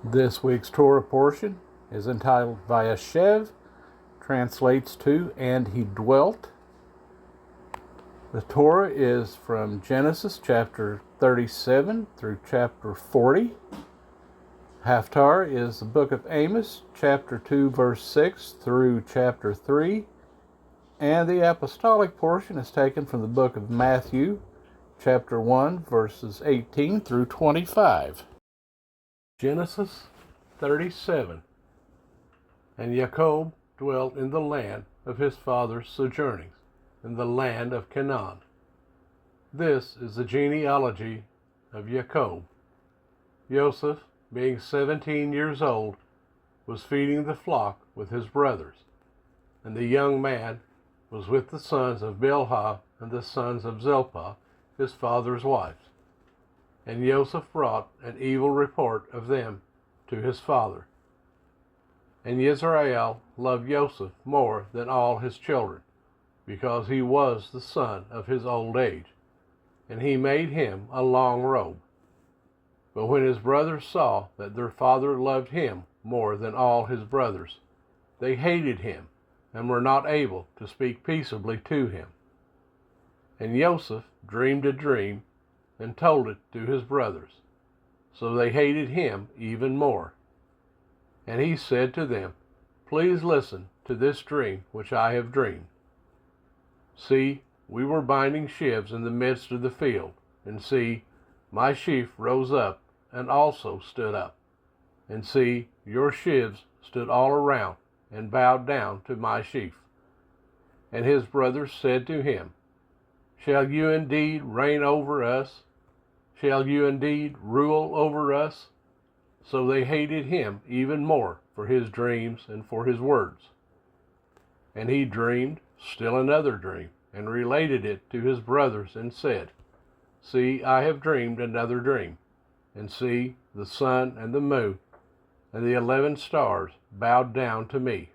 This week's Torah portion is entitled Vayeshev, translates to "and he dwelt." The Torah is from Genesis chapter 37 through chapter 40. Haftarah is the book of Amos, chapter 2, verse 6 through chapter 3. And the apostolic portion is taken from the book of Matthew, chapter 1, verses 18 through 25. Genesis 37. And Jacob dwelt in the land of his father's sojournings, in the land of Canaan. This is the genealogy of Jacob. Joseph, being 17 years old, was feeding the flock with his brothers, and the young man was with the sons of Bilhah and the sons of Zilpah, his father's wives. And Joseph brought an evil report of them to his father. And Israel loved Joseph more than all his children, because he was the son of his old age, and he made him a long robe. But when his brothers saw that their father loved him more than all his brothers, they hated him and were not able to speak peaceably to him. And Joseph dreamed a dream and told it to his brothers. So they hated him even more. And he said to them, "Please listen to this dream which I have dreamed. See, we were binding sheaves in the midst of the field, and see, my sheaf rose up and also stood up. And see, your sheaves stood all around and bowed down to my sheaf." And his brothers said to him, "Shall you indeed reign over us? Shall you indeed rule over us?" So they hated him even more for his dreams and for his words. And he dreamed still another dream, and related it to his brothers, and said, "See, I have dreamed another dream. And see, the sun and the moon and the 11 stars bowed down to me."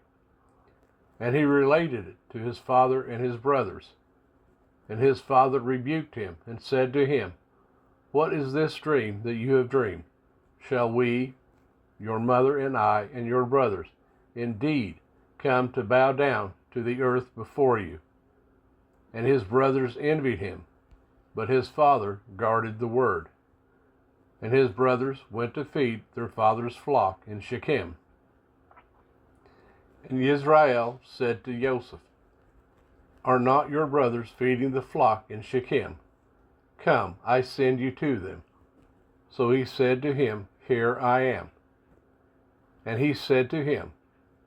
And he related it to his father and his brothers. And his father rebuked him and said to him, "What is this dream that you have dreamed? Shall we, your mother and I and your brothers, indeed come to bow down to the earth before you?" And his brothers envied him, but his father guarded the word. And his brothers went to feed their father's flock in Shechem. And Israel said to Joseph, "Are not your brothers feeding the flock in Shechem? Come, I send you to them." So he said to him, "Here I am." And he said to him,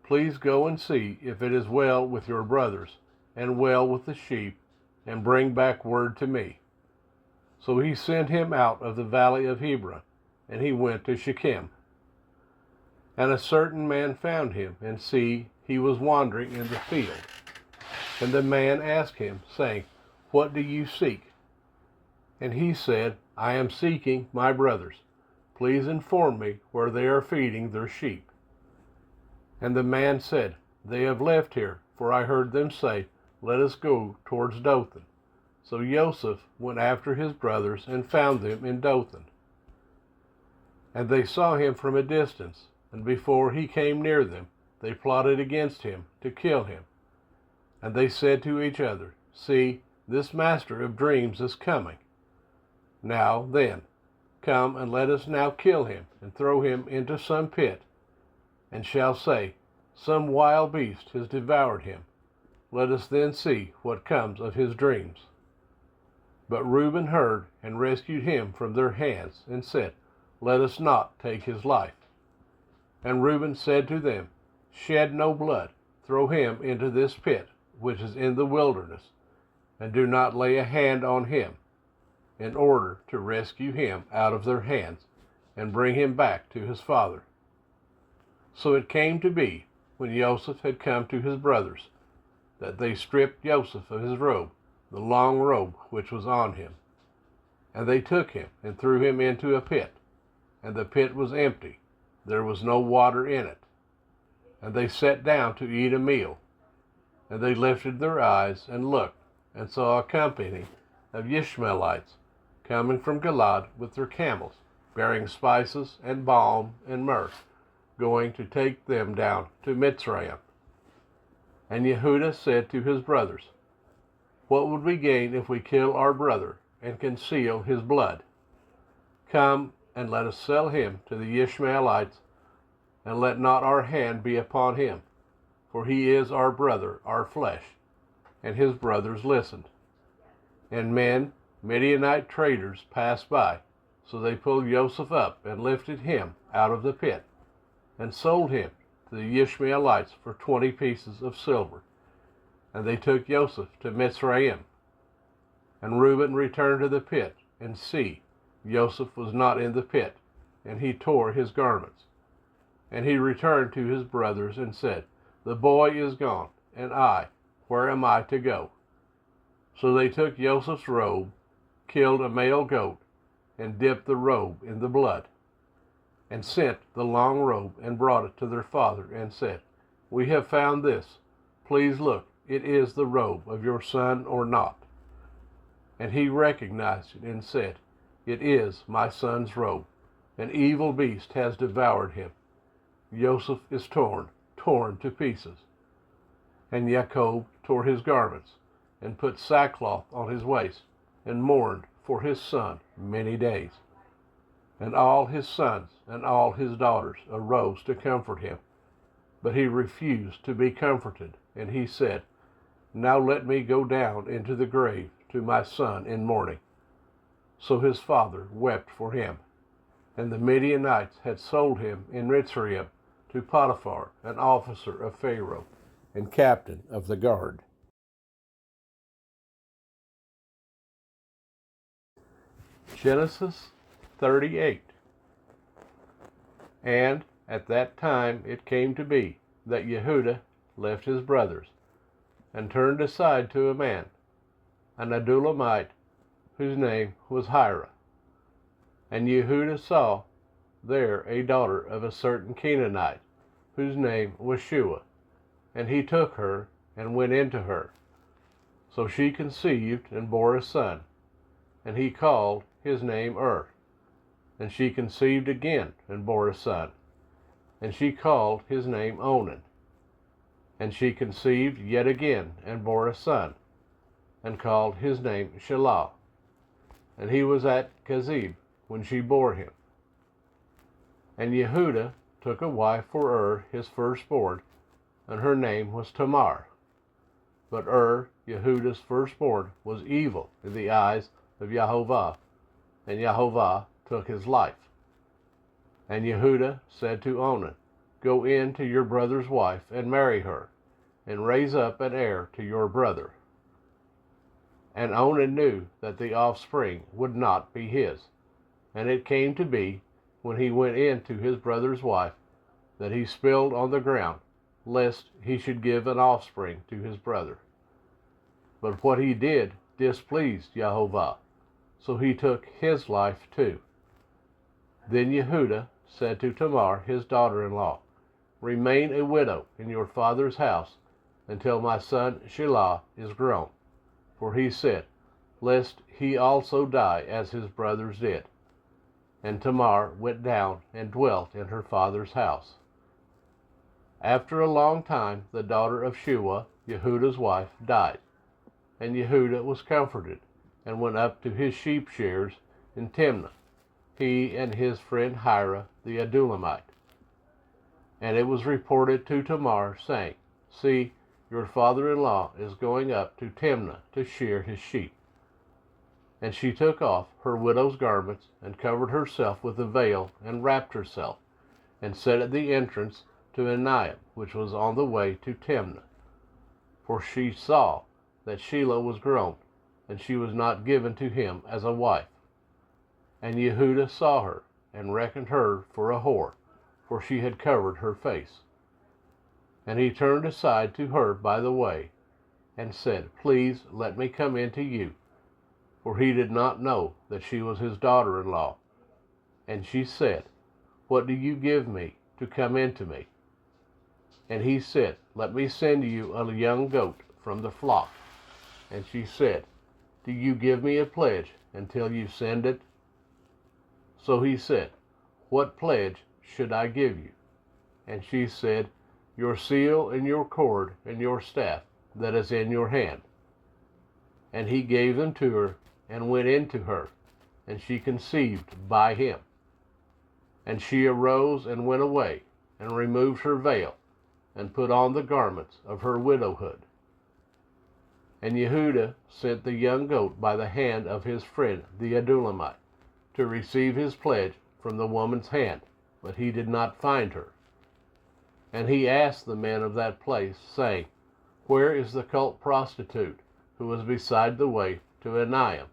"Please go and see if it is well with your brothers, and well with the sheep, and bring back word to me." So he sent him out of the valley of Hebron, and he went to Shechem. And a certain man found him, and see, he was wandering in the field. And the man asked him, saying, "What do you seek?" And he said, "I am seeking my brothers. Please inform me where they are feeding their sheep." And the man said, "They have left here, for I heard them say, 'Let us go towards Dothan.'" So Joseph went after his brothers and found them in Dothan. And they saw him from a distance, and before he came near them, they plotted against him to kill him. And they said to each other, "See, this master of dreams is coming. Now then, come and let us now kill him and throw him into some pit, and shall say, 'Some wild beast has devoured him.' Let us then see what comes of his dreams." But Reuben heard and rescued him from their hands, and said, "Let us not take his life." And Reuben said to them, "Shed no blood. Throw him into this pit, which is in the wilderness, and do not lay a hand on him, in order to rescue him out of their hands, and bring him back to his father." So it came to be, when Joseph had come to his brothers, that they stripped Joseph of his robe, the long robe which was on him. And they took him and threw him into a pit, and the pit was empty, there was no water in it. And they sat down to eat a meal. And they lifted their eyes and looked, and saw a company of Ishmaelites coming from Gilad with their camels, bearing spices and balm and myrrh, going to take them down to Mitzrayim. And Yehudah said to his brothers, "What would we gain if we kill our brother and conceal his blood? Come and let us sell him to the Ishmaelites, and let not our hand be upon him, for he is our brother, our flesh." And his brothers listened. And men, Midianite traders, passed by, so they pulled Joseph up and lifted him out of the pit, and sold him to the Ishmaelites for 20 pieces of silver. And they took Joseph to Mitzrayim. And Reuben returned to the pit, and see, Joseph was not in the pit, and he tore his garments. And he returned to his brothers and said, "The boy is gone, and I, where am I to go?" So they took Joseph's robe, killed a male goat, and dipped the robe in the blood, and sent the long robe and brought it to their father, and said, "We have found this. Please look, it is the robe of your son or not?" And he recognized it and said, "It is my son's robe. An evil beast has devoured him. Joseph is torn to pieces." And Jacob tore his garments, and put sackcloth on his waist, and mourned for his son many days. And all his sons and all his daughters arose to comfort him. But he refused to be comforted, and he said, "Now let me go down into the grave to my son in mourning." So his father wept for him. And the Midianites had sold him in Mitzrayim to Potiphar, an officer of Pharaoh, and captain of the guard. Genesis 38. And at that time it came to be that Yehudah left his brothers, and turned aside to a man, an Adulamite, whose name was Hira. And Yehudah saw there a daughter of a certain Canaanite, whose name was Shua. And he took her, and went into her. So she conceived, and bore a son, and he called his name And she conceived again, and bore a son, and she called his name Onan. And she conceived yet again, and bore a son, and called his name Shelah. And he was at Kezib when she bore him. And Yehudah took a wife for his firstborn, and her name was Tamar. But Yehudah's firstborn, was evil in the eyes of Yehovah, and Yehovah took his life. And Yehudah said to Onan, "Go in to your brother's wife, and marry her, and raise up an heir to your brother." And Onan knew that the offspring would not be his. And it came to be, when he went in to his brother's wife, that he spilled on the ground, lest he should give an offspring to his brother. But what he did displeased Yehovah, so he took his life too. Then Yehudah said to Tamar, his daughter-in-law, "Remain a widow in your father's house until my son Shelah is grown." For he said, "Lest he also die as his brothers did." And Tamar went down and dwelt in her father's house. After a long time, the daughter of Shua, Yehudah's wife, died. And Yehudah was comforted, and went up to his sheep shears in Timnah, he and his friend Hira the Adulamite. And it was reported to Tamar, saying, "See, your father-in-law is going up to Timnah to shear his sheep." And she took off her widow's garments, and covered herself with a veil, and wrapped herself, and sat at the entrance to Enaim, which was on the way to Timnah. For she saw that Shelah was grown, and she was not given to him as a wife. And Yehudah saw her, and reckoned her for a whore, for she had covered her face. And he turned aside to her by the way, and said, "Please let me come in to you." For he did not know that she was his daughter-in-law. And she said, "What do you give me to come into me?" And he said, "Let me send you a young goat from the flock." And she said, "Do you give me a pledge until you send it?" So he said, What pledge should I give you? And she said, Your seal and your cord and your staff that is in your hand. And he gave them to her and went into her, and she conceived by him. And she arose and went away, and removed her veil, and put on the garments of her widowhood. And Yehuda sent the young goat by the hand of his friend the Adulamite, to receive his pledge from the woman's hand, but he did not find her. And he asked the men of that place, saying, Where is the cult prostitute who was beside the way to Anaim?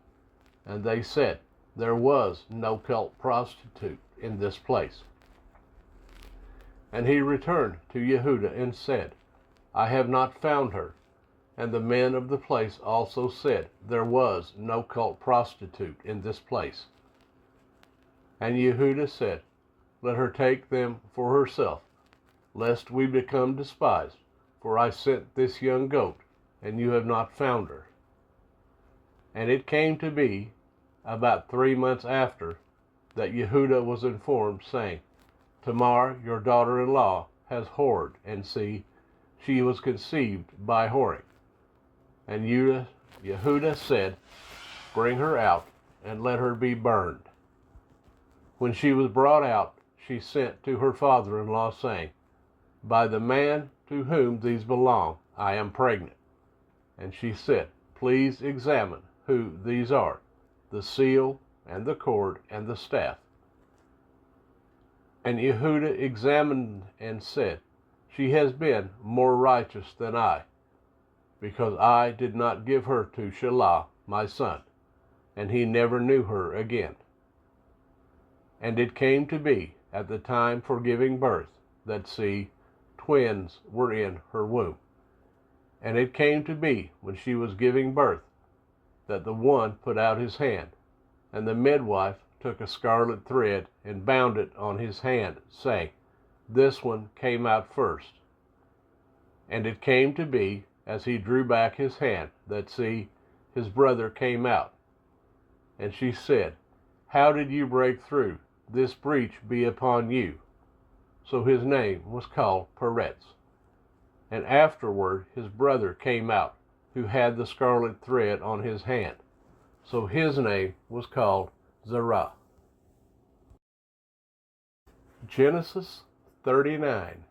And they said, There was no cult prostitute in this place. And he returned to Yehuda and said, I have not found her. And the men of the place also said, There was no cult prostitute in this place. And Yehuda said, Let her take them for herself, lest we become despised, for I sent this young goat, and you have not found her. And it came to be, about 3 months after, that Yehuda was informed, saying, Tamar, your daughter-in-law, has whored, and see, she was conceived by whoring. And Yehuda said, Bring her out, and let her be burned. When she was brought out, she sent to her father-in-law, saying, By the man to whom these belong, I am pregnant. And she said, Please examine who these are, the seal, and the cord, and the staff. And Yehuda examined and said, She has been more righteous than I, because I did not give her to Shelah, my son, and he never knew her again. And it came to be, at the time for giving birth, that, see, twins were in her womb. And it came to be, when she was giving birth, that the one put out his hand, and the midwife took a scarlet thread and bound it on his hand, saying, This one came out first. And it came to be, as he drew back his hand, that, see, his brother came out. And she said, How did you break through? This breach be upon you. So his name was called Peretz. And afterward his brother came out, who had the scarlet thread on his hand. So his name was called Zerah. Genesis 39.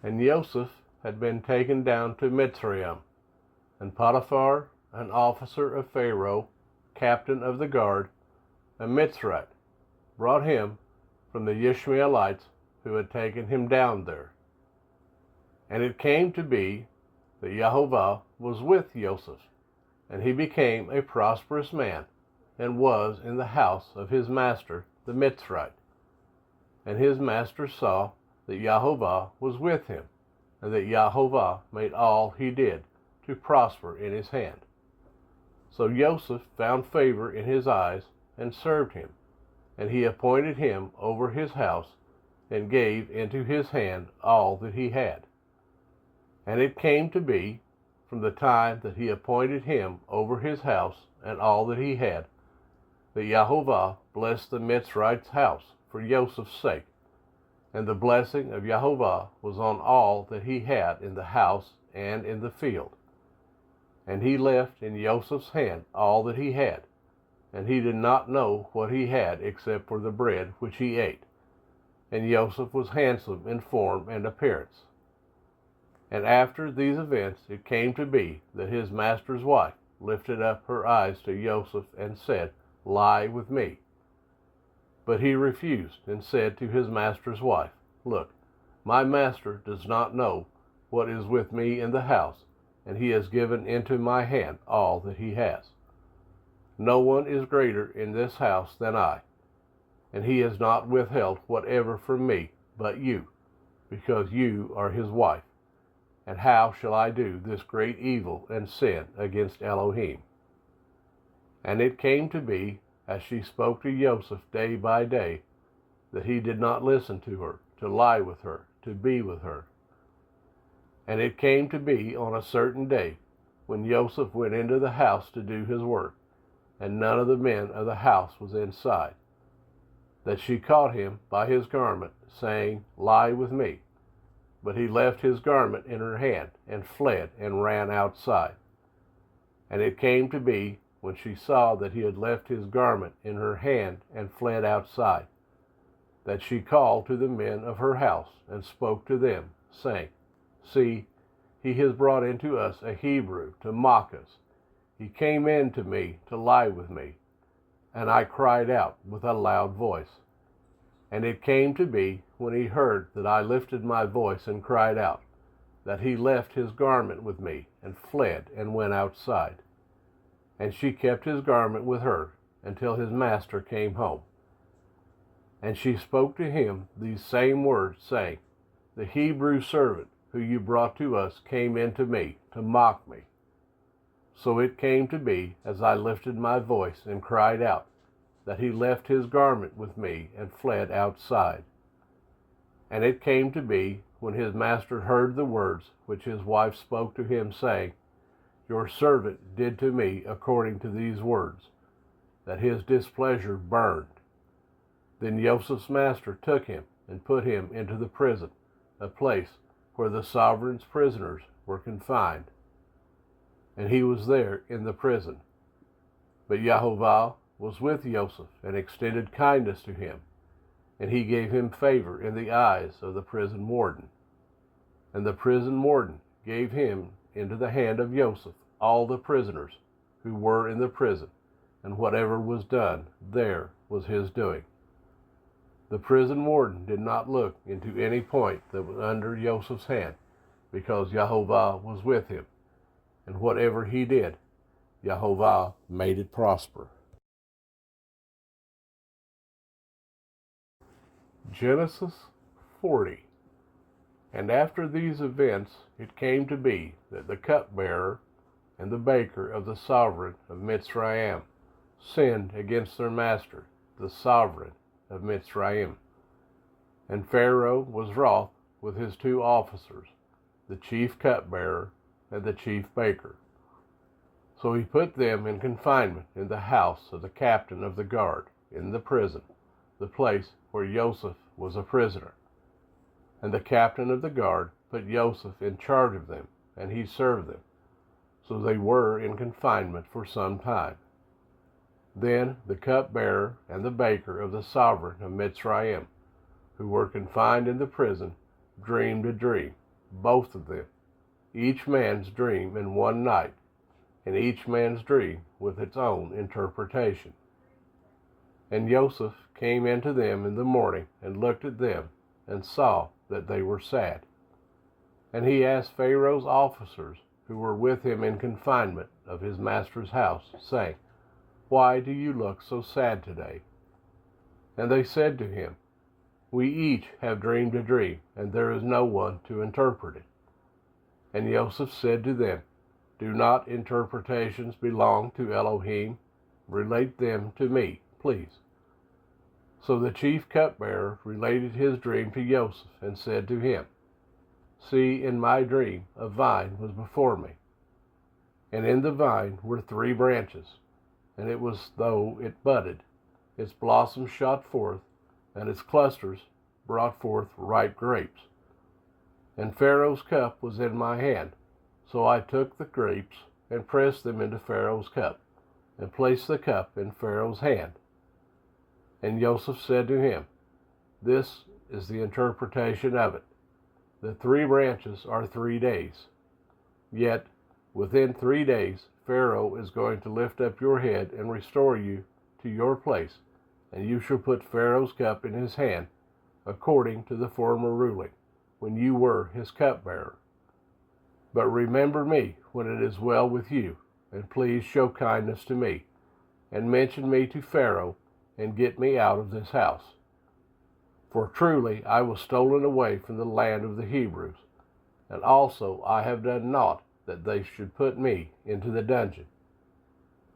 And Joseph had been taken down to Mitzrayim, and Potiphar, an officer of Pharaoh, captain of the guard, a Mitzrayite, brought him from the Ishmaelites who had taken him down there. And it came to be that Yehovah was with Joseph, and he became a prosperous man, and was in the house of his master, the Mitzrayite. And his master saw that Yehovah was with him, and that Yehovah made all he did to prosper in his hand. So Joseph found favor in his eyes, and served him. And he appointed him over his house, and gave into his hand all that he had. And it came to be, from the time that he appointed him over his house and all that he had, that Yehovah blessed the Mitzrayite's house for Joseph's sake. And the blessing of Yehovah was on all that he had in the house and in the field. And he left in Joseph's hand all that he had, and he did not know what he had except for the bread which he ate. And Joseph was handsome in form and appearance. And after these events it came to be that his master's wife lifted up her eyes to Joseph and said, Lie with me. But he refused and said to his master's wife, Look, my master does not know what is with me in the house, and he has given into my hand all that he has. No one is greater in this house than I, and he has not withheld whatever from me but you, because you are his wife. And how shall I do this great evil and sin against Elohim? And it came to be, as she spoke to Joseph day by day, that he did not listen to her, to lie with her, to be with her. And it came to be on a certain day, when Joseph went into the house to do his work, and none of the men of the house was inside. that she caught him by his garment, saying, Lie with me. But he left his garment in her hand, and fled, and ran outside. And it came to be, when she saw that he had left his garment in her hand, and fled outside, that she called to the men of her house, and spoke to them, saying, See, he has brought into us a Hebrew to mock us. He came in to me to lie with me. And I cried out with a loud voice. And it came to be, when he heard that I lifted my voice and cried out, that he left his garment with me, and fled, and went outside. And she kept his garment with her, until his master came home. And she spoke to him these same words, saying, The Hebrew servant who you brought to us came in to me to mock me. So it came to be, as I lifted my voice and cried out, that he left his garment with me and fled outside. And it came to be, when his master heard the words which his wife spoke to him, saying, Your servant did to me according to these words, that his displeasure burned. Then Joseph's master took him and put him into the prison, a place where the sovereign's prisoners were confined. And he was there in the prison. But Jehovah was with Joseph, and extended kindness to him, and he gave him favor in the eyes of the prison warden. And the prison warden gave him into the hand of Joseph all the prisoners who were in the prison, and whatever was done there was his doing. The prison warden did not look into any point that was under Joseph's hand, because Jehovah was with him, and whatever he did, Jehovah made it prosper. Genesis 40. And after these events it came to be that the cupbearer and the baker of the sovereign of Mitzrayim sinned against their master, the sovereign of Mitzrayim. And Pharaoh was wroth with his two officers, the chief cupbearer and the chief baker. So he put them in confinement in the house of the captain of the guard, in the prison, the place where Joseph was a prisoner. And the captain of the guard put Joseph in charge of them, and he served them. So they were in confinement for some time. Then the cupbearer and the baker of the sovereign of Mitzrayim, who were confined in the prison, dreamed a dream, both of them, each man's dream in one night, and each man's dream with its own interpretation. And Joseph came in to them in the morning, and looked at them, and saw that they were sad. And he asked Pharaoh's officers, who were with him in confinement of his master's house, saying, Why do you look so sad today? And they said to him, We each have dreamed a dream, and there is no one to interpret it. And Joseph said to them, Do not interpretations belong to Elohim? Relate them to me, please. So the chief cupbearer related his dream to Joseph, and said to him, See, in my dream a vine was before me, and in the vine were 3 branches, and it was though it budded. Its blossoms shot forth, and its clusters brought forth ripe grapes. And Pharaoh's cup was in my hand, so I took the grapes, and pressed them into Pharaoh's cup, and placed the cup in Pharaoh's hand. And Joseph said to him, This is the interpretation of it. The 3 branches are 3 days. Yet within 3 days Pharaoh is going to lift up your head and restore you to your place, and you shall put Pharaoh's cup in his hand, according to the former ruling, when you were his cupbearer. But remember me when it is well with you, and please show kindness to me, and mention me to Pharaoh, and get me out of this house. For truly I was stolen away from the land of the Hebrews, and also I have done naught that they should put me into the dungeon.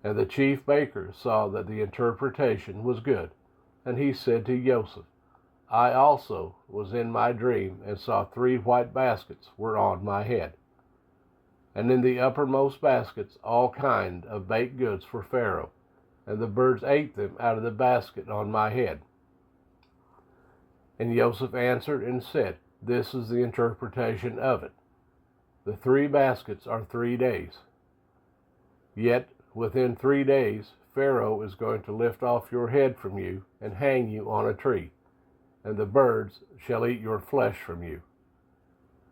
And the chief baker saw that the interpretation was good, and he said to Joseph, I also was in my dream, and saw 3 white baskets were on my head. And in the uppermost baskets all kind of baked goods for Pharaoh, and the birds ate them out of the basket on my head. And Joseph answered and said, This is the interpretation of it. The 3 baskets are 3 days. Yet within 3 days Pharaoh is going to lift off your head from you and hang you on a tree, and the birds shall eat your flesh from you.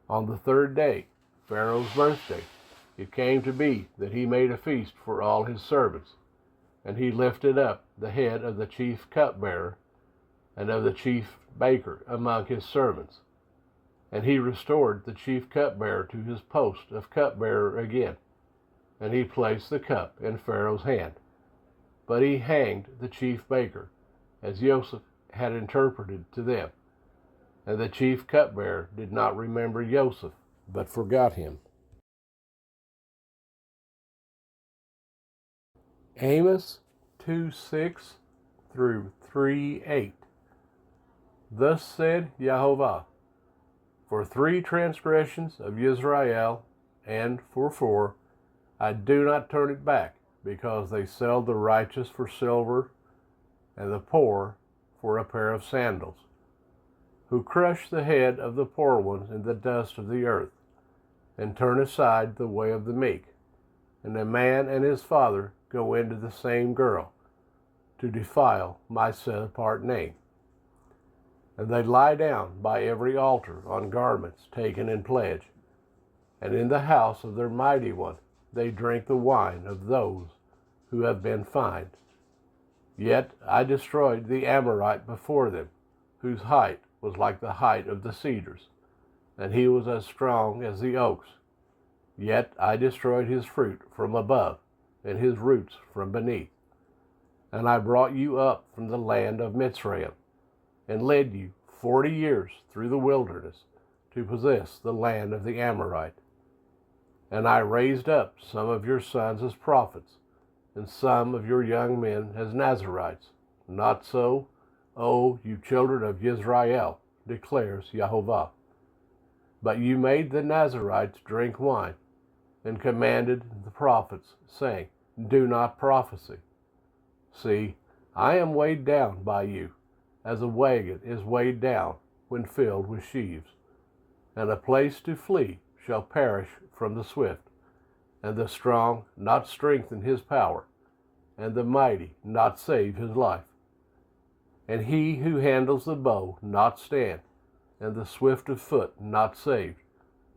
On the 3rd day, Pharaoh's birthday, it came to be that he made a feast for all his servants, and he lifted up the head of the chief cupbearer and of the chief baker among his servants. And he restored the chief cupbearer to his post of cupbearer again, and he placed the cup in Pharaoh's hand. But he hanged the chief baker, as Joseph had interpreted to them. And the chief cupbearer did not remember Joseph, but forgot him. Amos 2:6 through 3:8. Thus said Yehovah, For 3 transgressions of Israel, and for 4, I do not turn it back, because they sell the righteous for silver, and the poor for a pair of sandals, who crush the head of the poor ones in the dust of the earth, and turn aside the way of the meek. And a man and his father go into the same girl, to defile my set-apart name. And they lie down by every altar on garments taken in pledge, and in the house of their mighty one they drink the wine of those who have been fined. Yet I destroyed the Amorite before them, whose height was like the height of the cedars, and he was as strong as the oaks. Yet I destroyed his fruit from above, and his roots from beneath. And I brought you up from the land of Mitzrayim, and led you 40 years through the wilderness to possess the land of the Amorite. And I raised up some of your sons as prophets, and some of your young men as Nazirites. Not so, O you children of Israel, declares Yehovah. But you made the Nazirites drink wine, and commanded the prophets, saying, Do not prophesy. See, I am weighed down by you, as a wagon is weighed down when filled with sheaves. And a place to flee shall perish from the swift, and the strong not strengthen his power, and the mighty not save his life. And he who handles the bow not stand, and the swift of foot not saved,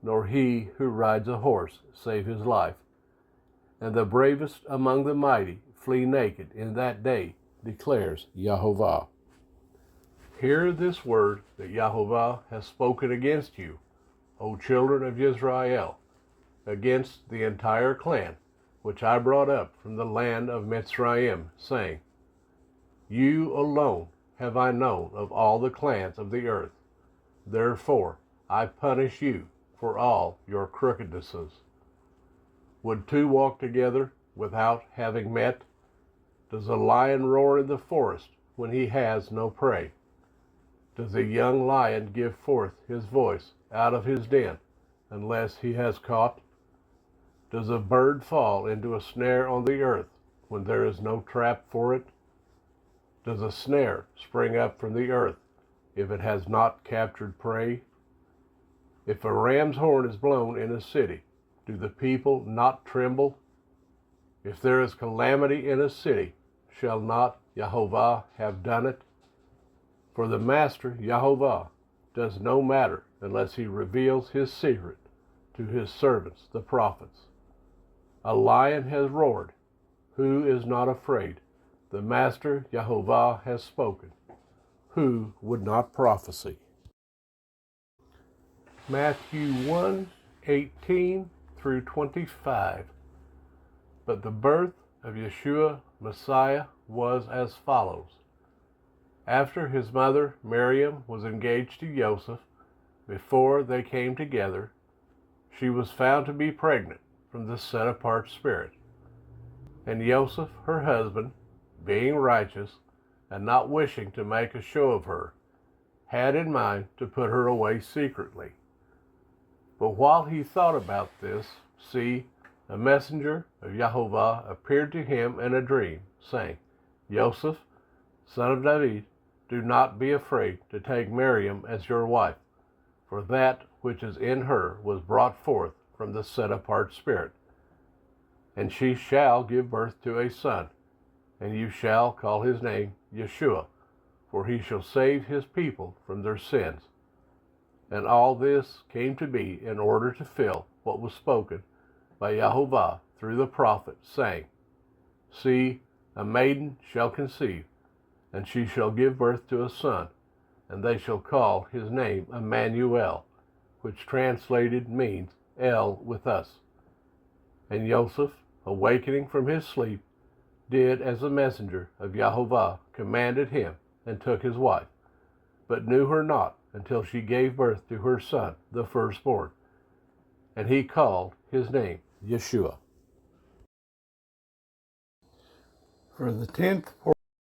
nor he who rides a horse save his life. And the bravest among the mighty flee naked in that day, declares Yehovah. Hear this word that Yehovah has spoken against you, O children of Israel, against the entire clan, which I brought up from the land of Mitzrayim, saying, You alone have I known of all the clans of the earth. Therefore I punish you for all your crookednesses. Would 2 walk together without having met? Does a lion roar in the forest when he has no prey? Does a young lion give forth his voice out of his den unless he has caught? Does a bird fall into a snare on the earth when there is no trap for it? Does a snare spring up from the earth if it has not captured prey? If a ram's horn is blown in a city, do the people not tremble? If there is calamity in a city, shall not Yehovah have done it? For the Master, Yehovah, does no matter unless he reveals his secret to his servants, the prophets. A lion has roared. Who is not afraid? The Master, Yehovah, has spoken. Who would not prophesy? Matthew 1:18 through 25. But the birth of Yeshua, Messiah, was as follows. After his mother Miriam was engaged to Joseph, before they came together, she was found to be pregnant from the set-apart spirit. And Joseph, her husband, being righteous and not wishing to make a show of her, had in mind to put her away secretly. But while he thought about this, see, a messenger of Yehovah appeared to him in a dream, saying, Joseph, son of David, Do not be afraid to take Miriam as your wife, for that which is in her was brought forth from the set-apart Spirit. And she shall give birth to a son, and you shall call his name Yeshua, for he shall save his people from their sins. And all this came to be in order to fill what was spoken by Yahovah through the prophet, saying, See, a maiden shall conceive, and she shall give birth to a son, and they shall call his name Emmanuel, which translated means El with us. And Joseph, awakening from his sleep, did as the messenger of Yahovah commanded him, and took his wife, but knew her not until she gave birth to her son, the firstborn. And he called his name Yeshua. For the 10th